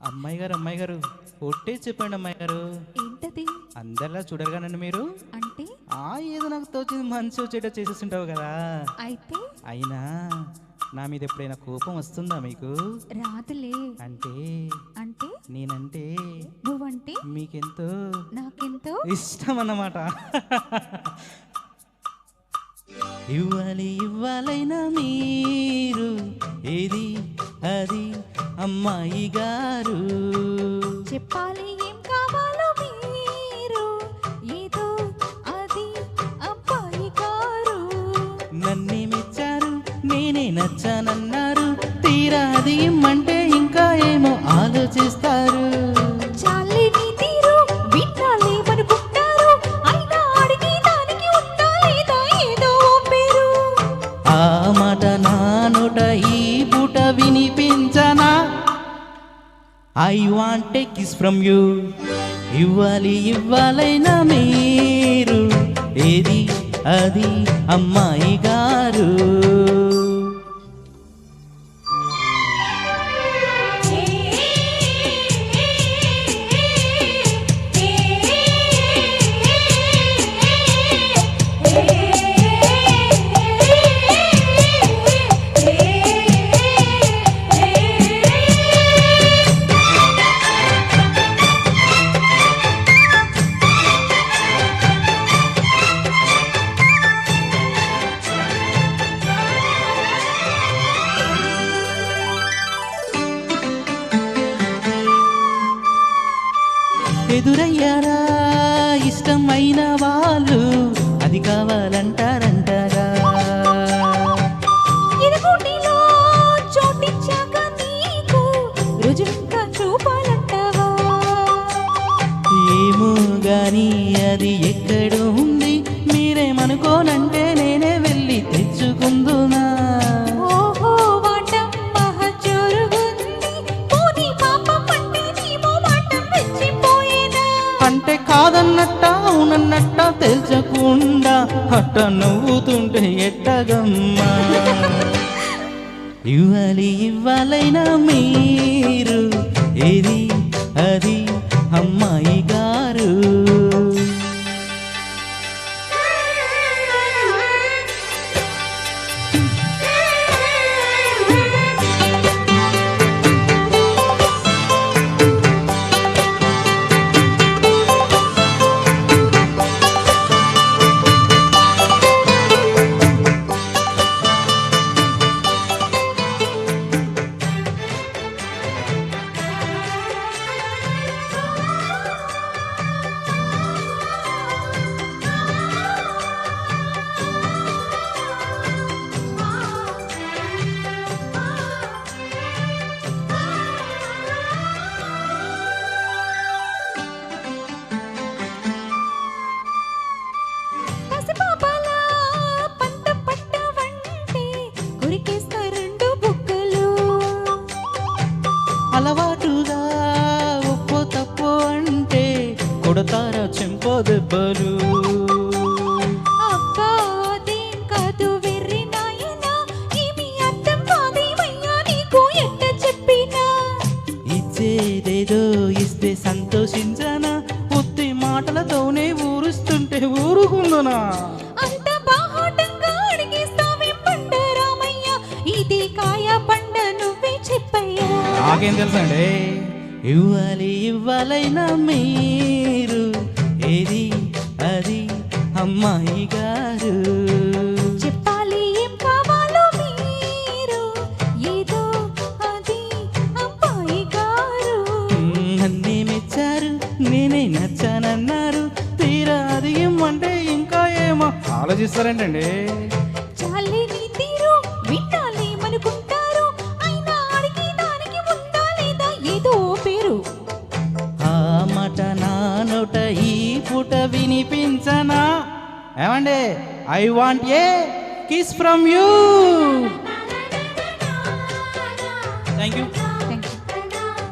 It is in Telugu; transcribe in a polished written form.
అమ్మాయి గారు ఒట్టే చెప్పండి అమ్మాయి గారు. ఏంటది? అందరిలా చూడరుగా నన్ను మీరు. అంటే ఏదో నాకు తోచింది మంచి చెడ్డ చేసేస్తుంటావు కదా. అయితే అయినా నా మీద ఎప్పుడైనా కోపం వస్తుందా మీకు? రాదులే. అంటే అంటే నేనంటే నువ్వంటే మీకెంతో నాకెంతో ఇష్టం అన్నమాట. ఇవ్వాలైనా మీరు ఏది అది అమ్మాయి గారు, చెప్పాలి ఏం కావాలో మీరు ఏదో అది అబ్బాయి గారు. నన్నే మెచ్చారు నేనే నచ్చానన్నారు, తీరా అది ఇమ్మంటే ఇంకా ఏమో ఆలోచిస్తారు. వినిపించనా I want a kiss from you. ఇవ్వాలైనా మీరు ఏది అది అమ్మాయి గారు. ఎదురయ్యారా ఇష్టమైన వాళ్ళు, అది కావాలంటారంటారా? ఏమో గాని అది ఎక్కడ ఉంది, మీరేమనుకోనంటే నేనే వెళ్ళి తెచ్చుకుందునా. అంటే కాదన్నట్ట అవునన్నట్ట తెలుసకుండా అట్ట నవ్వుతుంటే ఎట్టగమ్మా. ఇవ్వాలైనా మీరు ఏది అది అమ్మాయి గారు. అలవాటుగా ఒప్పో తప్పు అంటే కొడతారా చెంపో దెబ్బలు. ఇచ్చేదేదో ఇస్తే సంతోషించనా, ఉత్తి మాటలతోనే ఊరుస్తుంటే ఊరుకుందునా. నాకేం తెలుసండి. ఇవ్వాలైనా మీరు ఏది అది అమ్మాయి గారు. చెప్పాలి ఏం కావాలో మీరు ఏదో అది అబ్బాయి గారు. నన్నే మెచ్చారు నేనే నచ్చానన్నారు, తీరా అది ఇమ్మంటే ఇంకా ఏమో ఆలోచిస్తారేంటండి. ఈ పూట వినిపించనా ఏమండి? I want a kiss from you. Thank you.